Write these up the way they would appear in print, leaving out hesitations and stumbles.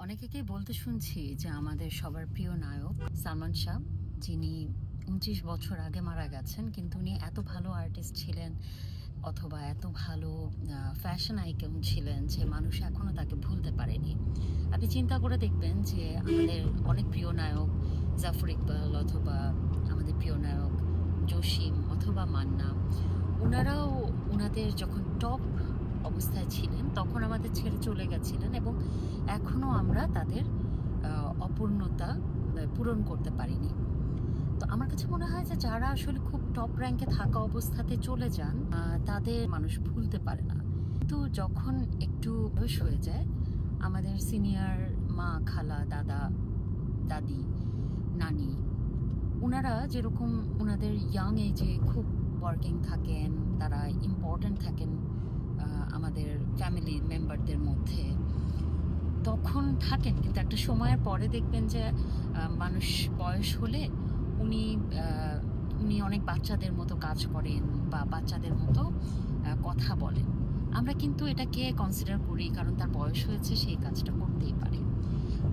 অনেকেই বলতে শুনছি যে আমাদের সবার প্রিয় নায়ক সালমান শাহ, যিনি ২৯ বছর আগে মারা গেছেন, কিন্তু উনি এত ভালো আর্টিস্ট ছিলেন অথবা এত ভালো ফ্যাশন আইকন ছিলেন যে মানুষ এখনও তাকে ভুলতে পারেনি। আপনি চিন্তা করে দেখবেন যে আমাদের অনেক প্রিয় নায়ক জাফর ইকবাল অথবা আমাদের প্রিয় নায়ক জসিম অথবা মান্না, ওনারাও ওনাদের যখন টপ অবস্থায় ছিলেন তখন আমাদের ছেড়ে চলে গেছিলেন এবং এখনও আমরা তাদের অপূর্ণতা পূরণ করতে পারিনি। তো আমার কাছে মনে হয় যে যারা আসলে খুব টপ র্যাঙ্কে থাকা অবস্থাতে চলে যান তাদের মানুষ ভুলতে পারে না, কিন্তু যখন একটু বয়স হয়ে যায়, আমাদের সিনিয়র মা, খালা, দাদা, দাদি, নানি, ওনারা যেরকম ওনাদের ইয়াং এজে খুব ওয়ার্কিং থাকেন, তারা ইম্পর্ট্যান্ট থাকেন আমাদের ফ্যামিলি মেম্বারদের মধ্যে, তখন থাকেন, কিন্তু একটা সময়ের পরে দেখবেন যে মানুষ বয়স হলে উনি অনেক বাচ্চাদের মতো কাজ করেন বা বাচ্চাদের মতো কথা বলেন। আমরা কিন্তু এটাকে কনসিডার করি কারণ তার বয়স হয়েছে, সেই কাজটা করতেই পারে।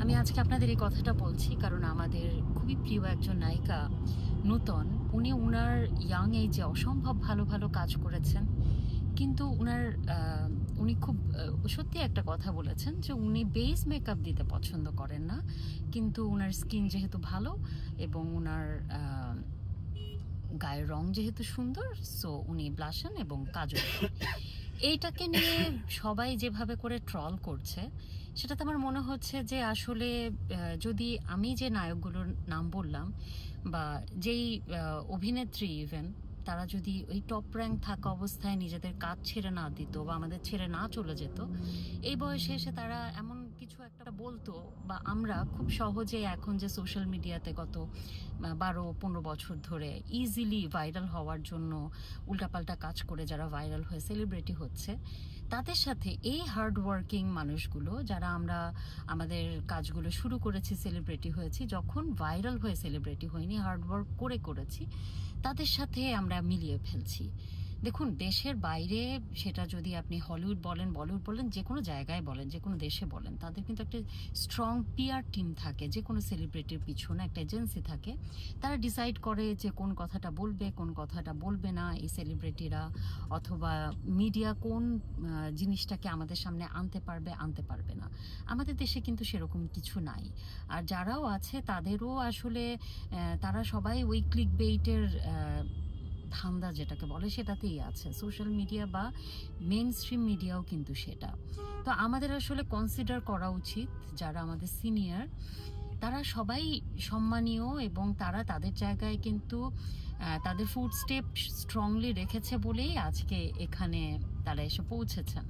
আমি আজকে আপনাদের এই কথাটা বলছি কারণ আমাদের খুবই প্রিয় একজন নায়িকা নূতন, উনার ইয়াং এজে অসম্ভব ভালো ভালো কাজ করেছেন, কিন্তু উনি খুব সত্যি একটা কথা বলেছেন যে উনি বেস মেকআপ দিতে পছন্দ করেন না, কিন্তু উনার স্কিন যেহেতু ভালো এবং উনার গায়ের রং যেহেতু সুন্দর, সো উনি ব্লাশন এবং কাজল। এইটাকে নিয়ে সবাই যেভাবে করে ট্রল করছে, সেটাতে আমার মনে হচ্ছে যে আসলে যদি আমি যে নায়কগুলোর নাম বললাম বা যেই অভিনেত্রী ইভেন, তারা যদি ওই টপ র্যাঙ্ক থাকা অবস্থায় নিজেদের কাজ ছেড়ে না দিত বা আমাদের ছেড়ে না চলে যেত, এই বয়সে এসে তারা এমন কিছু একটা বলতো বা আমরা খুব সহজে এখন যে সোশ্যাল মিডিয়াতে গত 12-15 বছর ধরে ইজিলি ভাইরাল হওয়ার জন্য উল্টাপাল্টা কাজ করে যারা ভাইরাল হয়ে সেলিব্রিটি হচ্ছে, তাদের সাথে এই হার্ড ওয়ার্কিং মানুষগুলো যারা আমরা আমাদের কাজগুলো শুরু করেছি, সেলিব্রিটি হয়েছি, যখন ভাইরাল হয়ে সেলিব্রিটি হয়নি, হার্ড ওয়ার্ক করেছি, তাদের সাথে আমরা মিলিয়ে ফেলছি। দেখুন, দেশের বাইরে, সেটা যদি আপনি হলিউড বলেন, বলিউড বলেন, যে কোনো জায়গায় বলেন, যে কোনো দেশে বলেন, তাদের কিন্তু একটা স্ট্রং পিআর টিম থাকে, যে কোনো সেলিব্রিটির পিছনে একটা এজেন্সি থাকে। তারা ডিসাইড করে যে কোন কথাটা বলবে, কোন কথাটা বলবে না এই সেলিব্রিটিরা, অথবা মিডিয়া কোন জিনিসটাকে আমাদের সামনে আনতে পারবে না। আমাদের দেশে কিন্তু সেরকম কিছু নাই। আর যারাও আছে তাদেরও আসলে তারা সবাই ওই ক্লিক বেইটের ধান্দা যেটাকে বলে সেটাতেই আছে, সোশ্যাল মিডিয়া বা মেইন স্ট্রিম মিডিয়াও কিন্তু সেটা। তো আমাদের আসলে কনসিডার করা উচিত যারা আমাদের সিনিয়র, তারা সবাই সম্মানীয় এবং তারা তাদের জায়গায় কিন্তু তাদের ফুড স্টেপ স্ট্রংলি রেখেছে বলেই আজকে এখানে তারা এসে পৌঁছেছেন।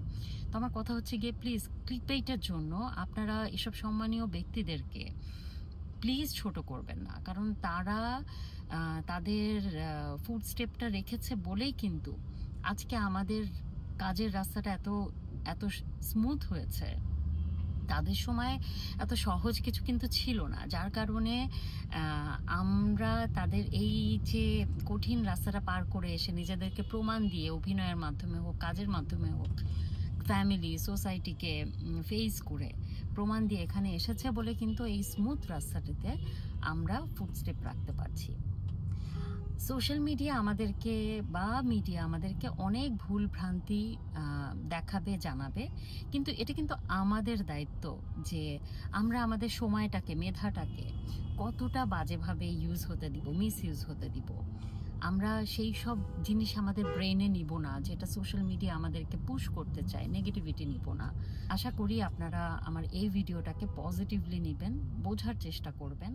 তো আমার কথা হচ্ছে গিয়ে, প্লিজ ক্লিকবেইটের জন্য আপনারা এসব সম্মানীয় ব্যক্তিদেরকে প্লিজ ছোট করবেন না, কারণ তারা তাদের ফুড স্টেপটা রেখেছে বলেই কিন্তু আজকে আমাদের কাজের রাস্তাটা এত স্মুথ হয়েছে। তাদের সময় এত সহজ কিছু কিন্তু ছিল না, যার কারণে আমরা তাদের এই যে কঠিন রাস্তাটা পার করে এসে নিজেদেরকে প্রমাণ দিয়ে, অভিনয়ের মাধ্যমে হোক, কাজের মাধ্যমে হোক, ফ্যামিলি, সোসাইটিকে ফেস করে প্রমাণ দিয়ে এখানে এসেছে বলে কিন্তু এই স্মুথ রাস্তাটিতে আমরা ফুটস্টেপ রাখতে পারছি। সোশ্যাল মিডিয়া আমাদেরকে বা মিডিয়া আমাদেরকে অনেক ভুল ভ্রান্তি দেখাবে, জানাবে, কিন্তু এটা কিন্তু আমাদের দায়িত্ব যে আমরা আমাদের সময়টাকে, মেধাটাকে কতটা বাজেভাবে ইউজ হতে দিব, মিস ইউজ হতে দিব। আমরা সেই সব জিনিস আমাদের ব্রেনে নিব না যেটা সোশ্যাল মিডিয়া আমাদেরকে পুশ করতে চায়, নেগেটিভিটি নিব না। আশা করি আপনারা আমার এই ভিডিওটাকে পজিটিভলি নেবেন, বোঝার চেষ্টা করবেন।